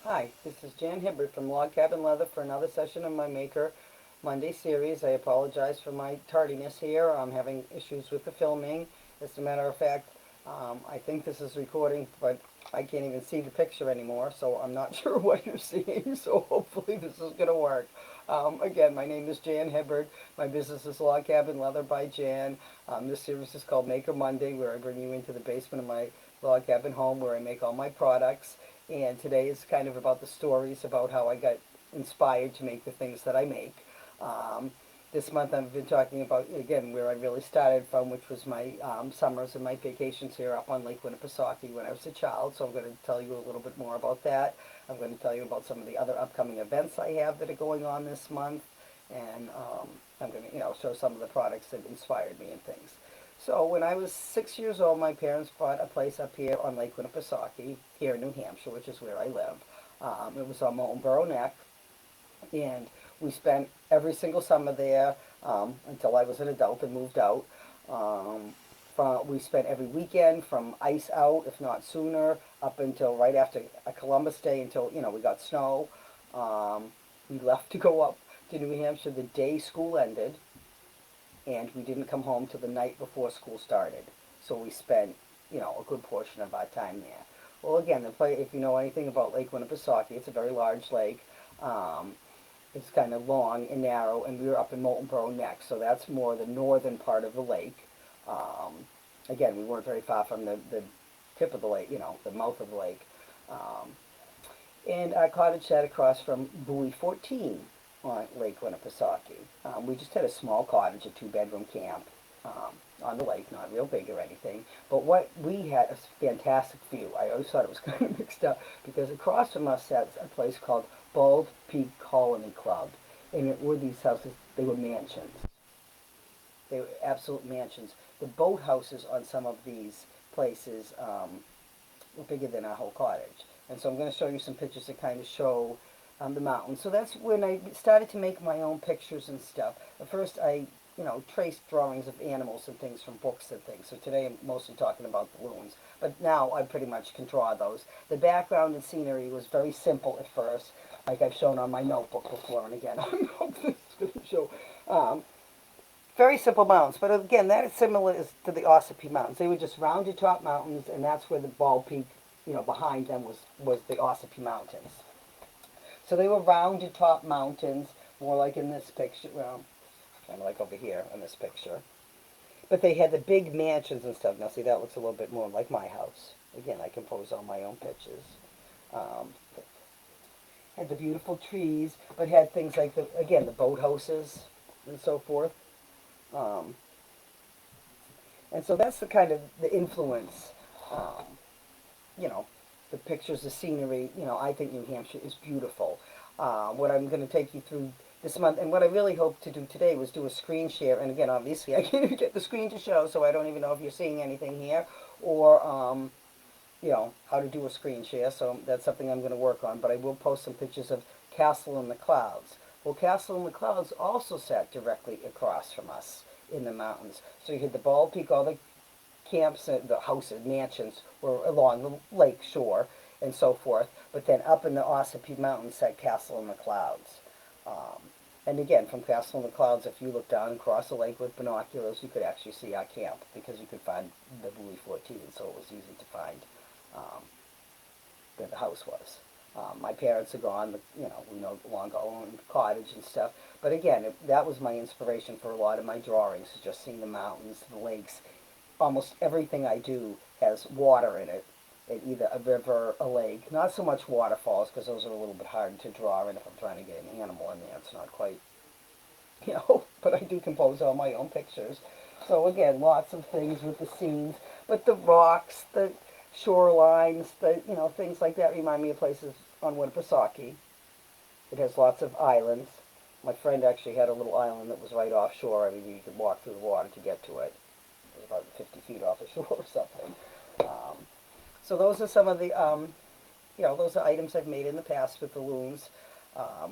Hi, this is Jan Hibbert from Log Cabin Leather for another session of my Maker Monday series. I apologize for my tardiness here. I'm having issues with the filming. As a matter of fact, I think this is recording, but I can't even see the picture anymore, so I'm not sure what you're seeing, so hopefully this is going to work. Again, my name is Jan Hibbert. My business is Log Cabin Leather by Jan. This series is called Maker Monday, where I bring you into the basement of my log cabin home where I make all my products. And today is kind of about the stories about how I got inspired to make the things that I make. Um, this month I've been talking about, again, where I really started from, which was my summers and my vacations here up on Lake Winnipesaukee when I was a child. So I'm going to tell you a little bit more about that. I'm going to tell you about some of the other upcoming events I have that are going on this month. And I'm going to, show some of the products that inspired me and things. So when I was 6 years old, my parents bought a place up here on Lake Winnipesaukee, here in New Hampshire, which is where I live. It was on Moultonborough Neck, and we spent every single summer there until I was an adult and moved out. We spent every weekend from ice out, if not sooner, up until right after a Columbus Day until we got snow. We left to go up to New Hampshire the day school ended, and we didn't come home till the night before school started. So we spent, a good portion of our time there. Well, again, if you know anything about Lake Winnipesaukee, it's a very large lake. Um, it's kind of long and narrow, and we were up in Moultonborough Neck, so that's more the northern part of the lake. Um, Again, we weren't very far from the tip of the lake, the mouth of the lake. Um, and our cottage sat across from Buoy 14 on Lake Winnipesaukee. We just had a small cottage, a two-bedroom camp on the lake, not real big or anything. But what we had a fantastic view. I always thought it was kind of mixed up because across from us sat a place called Bald Peak Colony Club, and it were these houses. They were mansions. They were absolute mansions. The boathouses on some of these places were bigger than our whole cottage. And so I'm going to show you some pictures that kind of show the mountains. So that's when I started to make my own pictures and stuff. At first I, traced drawings of animals and things from books and things. So today I'm mostly talking about balloons. But now I pretty much can draw those. The background and scenery was very simple at first, like I've shown on my notebook before. And again, I hope this is going to show. Very simple mountains, but again, that is similar to the Ossipee Mountains. They were just rounded top mountains, and that's where the Bald Peak, behind them was the Ossipee Mountains. So they were rounded top mountains, more like in this picture, well, kind of like over here in this picture. But they had the big mansions and stuff. Now, see, that looks a little bit more like my house. Again, I compose all my own pictures. Um, had the beautiful trees, but had things like, the boathouses and so forth. Um, and so that's the kind of the influence, um, you know, the pictures, the scenery. I think New Hampshire is beautiful. What I'm going to take you through this month, and what I really hope to do today was do a screen share. And again, obviously, I can't even get the screen to show, so I don't even know if you're seeing anything here, or how to do a screen share. So that's something I'm going to work on. But I will post some pictures of Castle in the Clouds. Well, Castle in the Clouds also sat directly across from us in the mountains. So you had the Bald Peak, all the camps, the houses, mansions were along the lake shore and so forth. But then up in the Ossipee Mountains sat Castle in the Clouds. Um, and again, from Castle in the Clouds, if you look down across the lake with binoculars, you could actually see our camp because you could find the Buoy 14, so it was easy to find um, where the house was. My parents are gone, we no longer own cottage and stuff. But again, that was my inspiration for a lot of my drawings, just seeing the mountains, the lakes. Almost everything I do has water in it, either a river, a lake. Not so much waterfalls, because those are a little bit hard to draw in if I'm trying to get an animal in there. It's not quite, but I do compose all my own pictures. So again, lots of things with the scenes. But the rocks, the shorelines, things like that remind me of places on Winnipesaukee. It has lots of islands. My friend actually had a little island that was right offshore. I mean, you could walk through the water to get to it. It was about 50 feet off the shore or something. So those are some of the, those are items I've made in the past with the looms,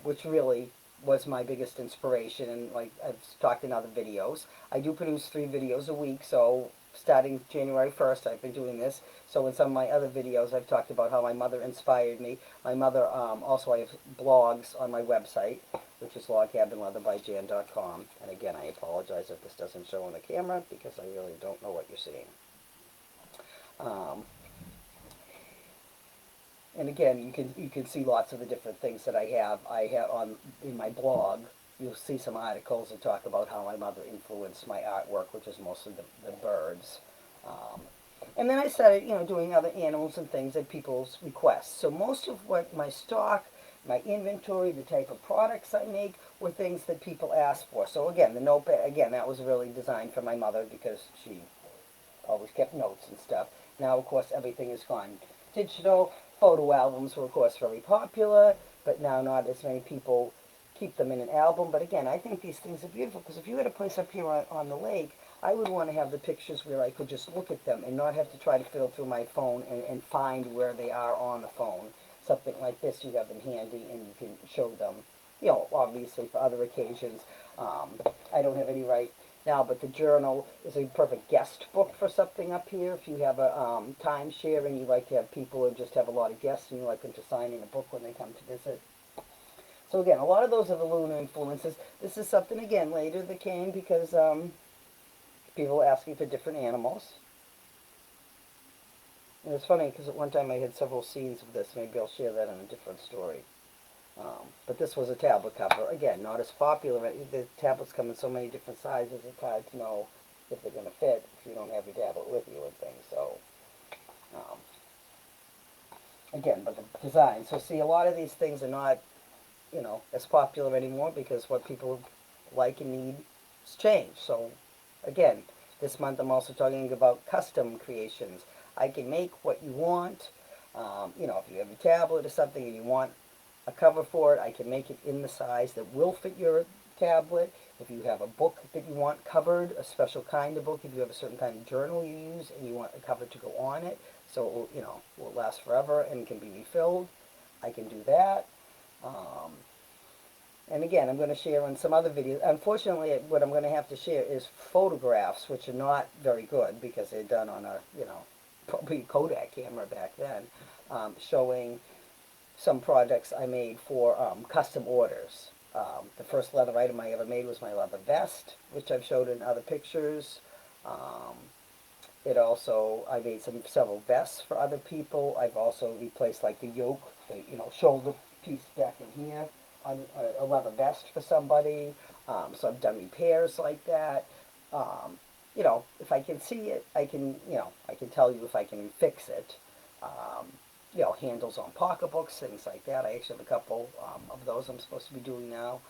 which really was my biggest inspiration. And like I've talked in other videos, I do produce 3 videos a week, so starting January 1st, I've been doing this. So in some of my other videos, I've talked about how my mother inspired me. My mother, also I have blogs on my website, which is logcabinleatherbyjan.com. And again, I apologize if this doesn't show on the camera because I really don't know what you're seeing. And again, you can see lots of the different things that I have. I have on in my blog. You'll see some articles that talk about how my mother influenced my artwork, which is mostly the birds. Um, and then I started, doing other animals and things at people's requests. So most of what my stock, my inventory, the type of products I make were things that people asked for. So again, the notepad, again, that was really designed for my mother because she always kept notes and stuff. Now, of course, everything has gone digital. Photo albums were, of course, very popular, but now not as many people keep them in an album. But again, I think these things are beautiful because if you had a place up here on the lake, I would want to have the pictures where I could just look at them and not have to try to fiddle through my phone and find where they are on the phone. Something like this, you have them handy and you can show them, obviously for other occasions. I don't have any right now, but the journal is a perfect guest book for something up here. If you have a timeshare and you like to have people and just have a lot of guests and you like them to sign in a book when they come to visit. So again, a lot of those are the lunar influences. This is something, again, later that came because people were asking for different animals. And it's funny because at one time I had several scenes of this. Maybe I'll share that in a different story. But this was a tablet cover. Again, not as popular. The tablets come in so many different sizes, it's hard to know if they're going to fit if you don't have your tablet with you and things. So, um, again, but the design. So see, a lot of these things are not, as popular anymore because what people like and need has changed. So, again, this month I'm also talking about custom creations. I can make what you want. If you have a tablet or something and you want a cover for it, I can make it in the size that will fit your tablet. If you have a book that you want covered, a special kind of book, if you have a certain kind of journal you use and you want a cover to go on it, so it will last forever and can be refilled, I can do that. And again, I'm going to share on some other videos. Unfortunately, what I'm going to have to share is photographs, which are not very good because they're done on a, probably Kodak camera back then, showing some projects I made for custom orders. The first leather item I ever made was my leather vest, which I've showed in other pictures. I made several vests for other people. I've also replaced like the yoke, the shoulder piece back in here, on a leather vest for somebody. So I've done repairs like that. If I can see it, I can tell you if I can fix it. Handles on pocketbooks, things like that. I actually have a couple of those I'm supposed to be doing now.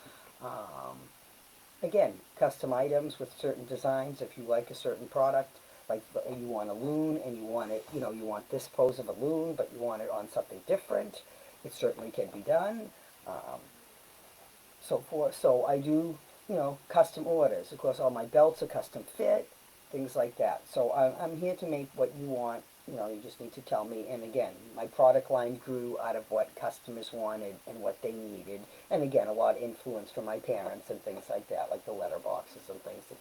Again, custom items with certain designs. If you like a certain product, like you want a loon and you want it, you want this pose of a loon, but you want it on something different, it certainly can be done. So I do, custom orders. Of course, all my belts are custom fit, things like that. So I'm here to make what you want. You just need to tell me. And again, my product line grew out of what customers wanted and what they needed. And again, a lot of influence from my parents and things like that, like the letter boxes and things that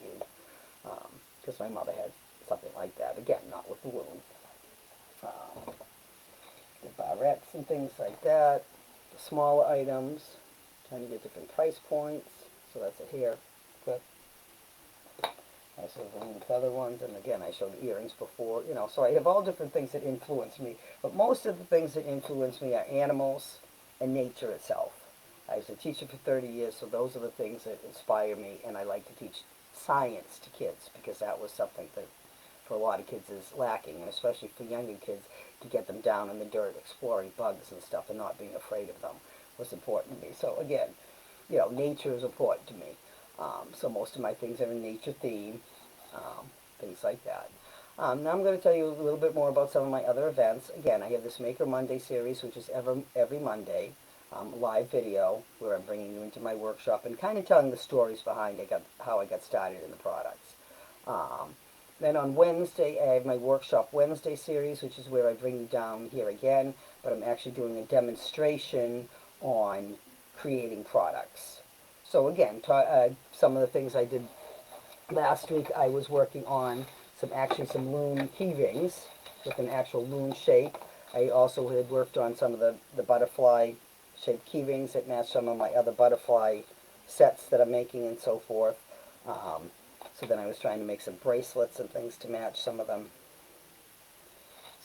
because my mother had something like that. Again, not with the loom. The barrettes and things like that. The smaller items. Trying to get different price points. So that's it here. Good. I showed the wing feather ones, and again, I showed earrings before, so I have all different things that influence me. But most of the things that influence me are animals and nature itself. I was a teacher for 30 years, so those are the things that inspire me, and I like to teach science to kids, because that was something that for a lot of kids is lacking, and especially for younger kids, to get them down in the dirt, exploring bugs and stuff, and not being afraid of them was important to me. So again, nature is important to me. So most of my things are in nature theme, things like that. Now I'm going to tell you a little bit more about some of my other events. Again, I have this Maker Monday series, which is every Monday, live video, where I'm bringing you into my workshop and kind of telling the stories behind how I got started in the products. Then on Wednesday, I have my Workshop Wednesday series, which is where I bring you down here again, but I'm actually doing a demonstration on creating products. So again, some of the things I did last week, I was working on some loom key rings with an actual loom shape. I also had worked on some of the butterfly shaped key rings that match some of my other butterfly sets that I'm making and so forth. Um, so then I was trying to make some bracelets and things to match some of them.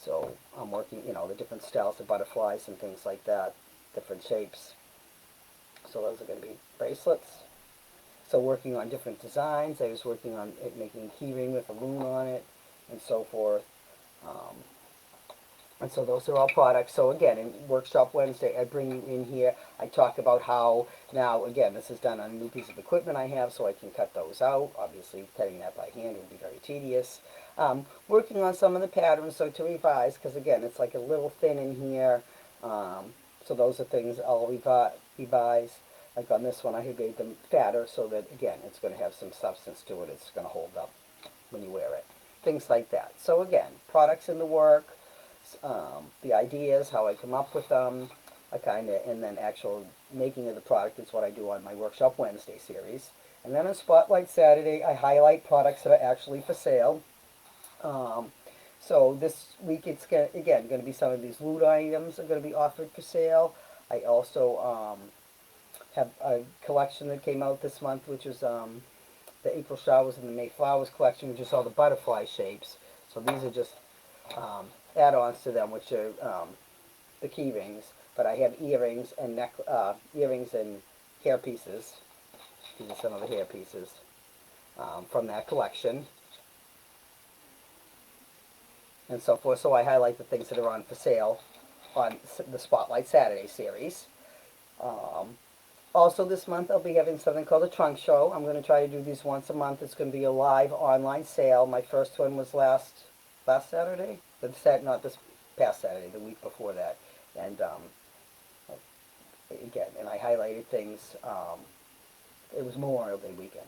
So I'm working, the different styles of butterflies and things like that, different shapes. So those are going to be bracelets. So working on different designs. I was working on making a key ring with a loom on it and so forth. Um, and so those are all products. So again, in Workshop Wednesday, I bring you in here. I talk about how, now again, this is done on a new piece of equipment I have, so I can cut those out. Obviously, cutting that by hand would be very tedious. Working on some of the patterns, so to revise, because again, it's like a little thin in here. So those are things I'll revise. Like on this one, I have made them fatter so that, again, it's going to have some substance to it. It's going to hold up when you wear it. Things like that. So again, products in the work, the ideas, how I come up with them, and then actual making of the product is what I do on my Workshop Wednesday series. And then on Spotlight Saturday, I highlight products that are actually for sale. So this week it's going to be some of these loot items are going to be offered for sale. I also have a collection that came out this month, which is the April Showers and the May Flowers collection, which is all the butterfly shapes. So these are just add-ons to them, which are the key rings. But I have earrings and earrings and hair pieces. These are some of the hair pieces from that collection, and so forth. So I highlight the things that are on for sale on the Spotlight Saturday series. Also this month I'll be having something called a trunk show. I'm going to try to do these once a month. It's going to be a live online sale. My first one was last Saturday? Not this past Saturday, the week before that. And again, and I highlighted things. It was Memorial Day weekend.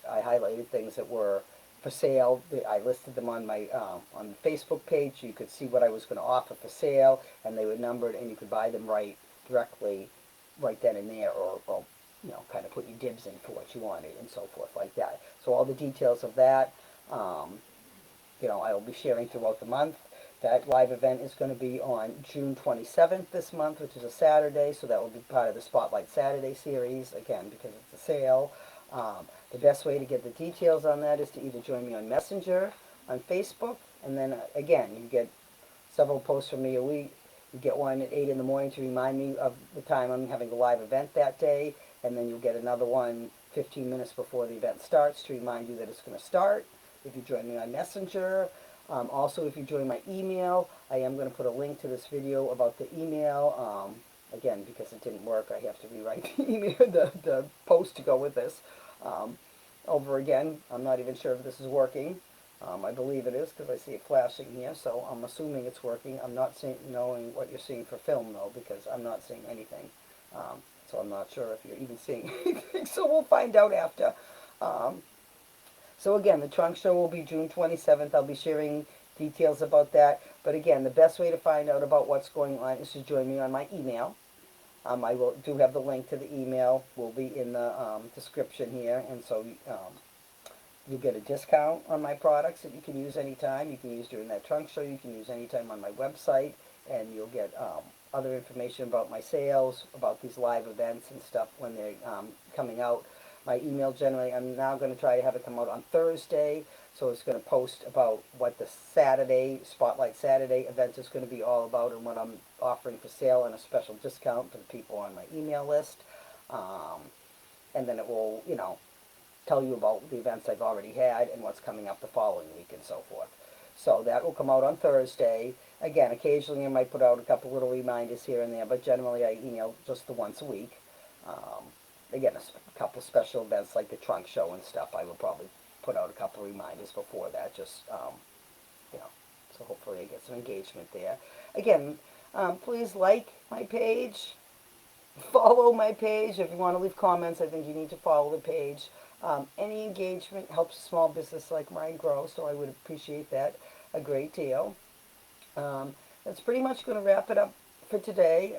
I highlighted things that were for sale. I listed them on my on the Facebook page. You could see what I was going to offer for sale, and they were numbered, and you could buy them directly right then and there, or kind of put your dibs in for what you wanted and so forth like that. So all the details of that, I will be sharing throughout the month. That live event is going to be on June 27th this month, which is a Saturday, so that will be part of the Spotlight Saturday series, again, because it's a sale. The best way to get the details on that is to either join me on Messenger, on Facebook, and then, again, you get several posts from me a week. You get one at 8 in the morning to remind me of the time I'm having a live event that day, and then you'll get another one 15 minutes before the event starts to remind you that it's going to start. If you join me on Messenger, also if you join my email, I am going to put a link to this video about the email. Again, because it didn't work, I have to rewrite the email, the post to go with this over again. I'm not even sure if this is working. I believe it is because I see it flashing here, so I'm assuming it's working. I'm not knowing what you're seeing for film, though, because I'm not seeing anything. So I'm not sure if you're even seeing anything, so we'll find out after. So again, the trunk show will be June 27th. I'll be sharing details about that. But again, the best way to find out about what's going on is to join me on my email. I do have the link to the email. Will be in the description here, and so you'll get a discount on my products that you can use anytime. You can use during that trunk show. You can use anytime on my website, and you'll get other information about my sales, about these live events and stuff when they're coming out. My email generally, I'm now going to try to have it come out on Thursday, so it's going to post about what the Spotlight Saturday event is going to be all about and what I'm offering for sale and a special discount for the people on my email list. And then it will, tell you about the events I've already had and what's coming up the following week and so forth. So that will come out on Thursday. Again, occasionally I might put out a couple little reminders here and there, but generally I email just the once a week. Again, a couple special events like the trunk show and stuff, I will probably put out a couple reminders before that, just, so hopefully I get some engagement there. Again, please like my page, follow my page. If you want to leave comments, I think you need to follow the page. Any engagement helps a small business like mine grow, so I would appreciate that a great deal. That's pretty much going to wrap it up for today.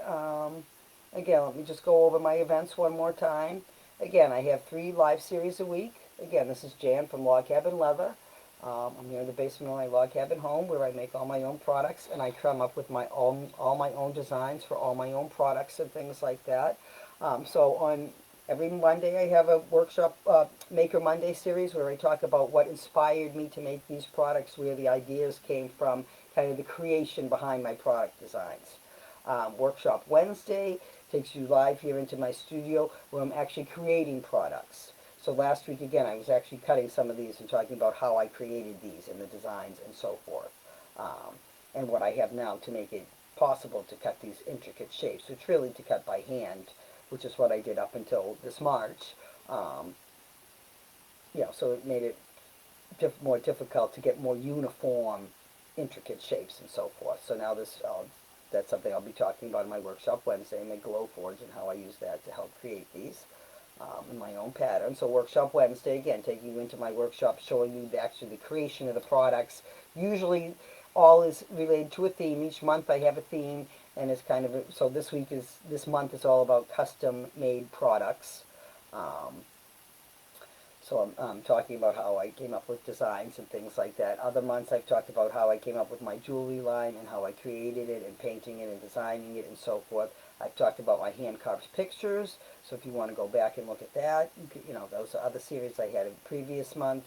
Again, let me just go over my events one more time. Again, I have 3 live series a week. Again, this is Jan from Log Cabin Leather. I'm here in the basement of my log cabin home where I make all my own products, and I come up with all my own designs for all my own products and things like that. So on every Monday I have a workshop, Maker Monday series, where I talk about what inspired me to make these products, where the ideas came from, kind of the creation behind my product designs. Workshop Wednesday takes you live here into my studio where I'm actually creating products. So last week, again, I was actually cutting some of these and talking about how I created these and the designs and so forth. And what I have now to make it possible to cut these intricate shapes. It's really to cut by hand, which is what I did up until this March. So it made it more difficult to get more uniform, intricate shapes and so forth. So now that's something I'll be talking about in my workshop Wednesday, and the glow forge and how I use that to help create these in my own pattern. So workshop Wednesday, again, taking you into my workshop, showing you actually the creation of the products. Usually all is related to a theme. Each month I have a theme, and it's kind of, so this month is all about custom made products. So I'm talking about how I came up with designs and things like that. Other months I've talked about how I came up with my jewelry line and how I created it and painting it and designing it and so forth. I've talked about my hand carved pictures, so if you want to go back and look at that, those are other series I had in the previous month.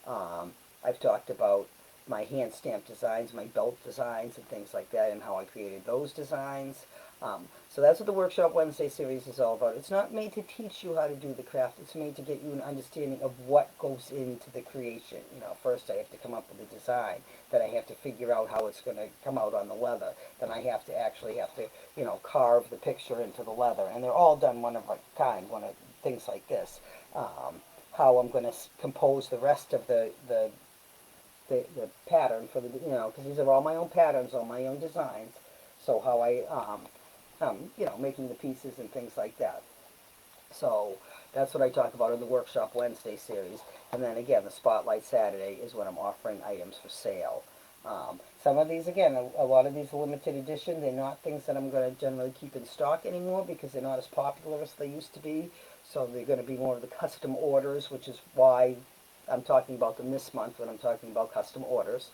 I've talked about my hand stamped designs, my belt designs and things like that, and how I created those designs. So that's what the Workshop Wednesday series is all about. It's not made to teach you how to do the craft. It's made to get you an understanding of what goes into the creation. First I have to come up with a design. Then I have to figure out how it's going to come out on the leather. Then I have to carve the picture into the leather. And they're all done one of a kind, things like this. How I'm going to compose the rest of the pattern for because these are all my own patterns, all my own designs. So how making the pieces and things like that. So that's what I talk about in the Workshop Wednesday series. And then again, the Spotlight Saturday is when I'm offering items for sale. Some of these, again, a lot of these are limited edition. They're not things that I'm going to generally keep in stock anymore because they're not as popular as they used to be. So they're going to be more of the custom orders, which is why I'm talking about them this month when I'm talking about custom orders.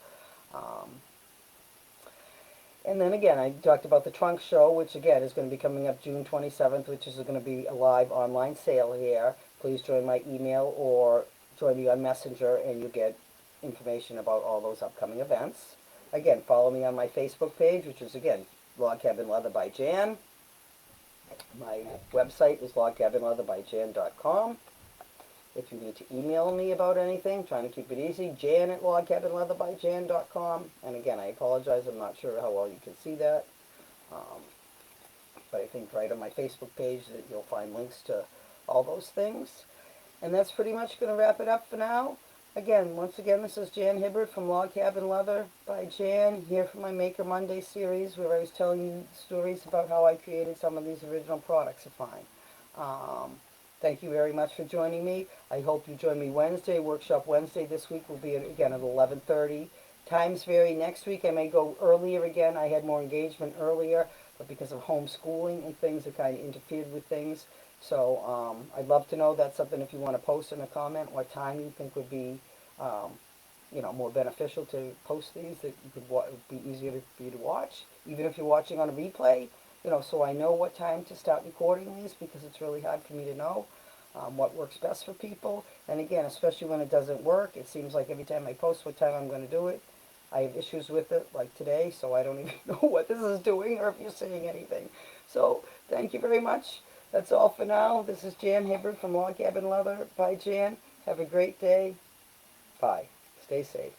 And then again, I talked about the trunk show, which again is going to be coming up June 27th, which is going to be a live online sale here. Please join my email or join me on Messenger, and you'll get information about all those upcoming events. Again, follow me on my Facebook page, which is, again, Log Cabin Leather by Jan. My website is logcabinleatherbyjan.com. If you need to email me about anything, trying to keep it easy, jan@logcabinleatherbyjan.com. And again, I apologize, I'm not sure how well you can see that. But I think right on my Facebook page that you'll find links to all those things. And that's pretty much going to wrap it up for now. Again, once again, this is Jan Hibbert from Log Cabin Leather by Jan, here for my Maker Monday series, where I was telling you stories about how I created some of these original products of mine. Thank you very much for joining me. I hope you join me Wednesday. Workshop Wednesday this week will be, again, at 11:30. Times vary. Next week I may go earlier again. I had more engagement earlier, but because of homeschooling and things, it kind of interfered with things. So I'd love to know. That's something if you want to post in a comment what time you think would be more beneficial to post these, that it would be easier for you to watch, even if you're watching on a replay. So I know what time to start recording these, because it's really hard for me to know what works best for people. And again, especially when it doesn't work, it seems like every time I post what time I'm going to do it, I have issues with it, like today, so I don't even know what this is doing or if you're saying anything. So thank you very much. That's all for now. This is Jan Hibbert from Log Cabin Leather by Jan. Have a great day. Bye. Stay safe.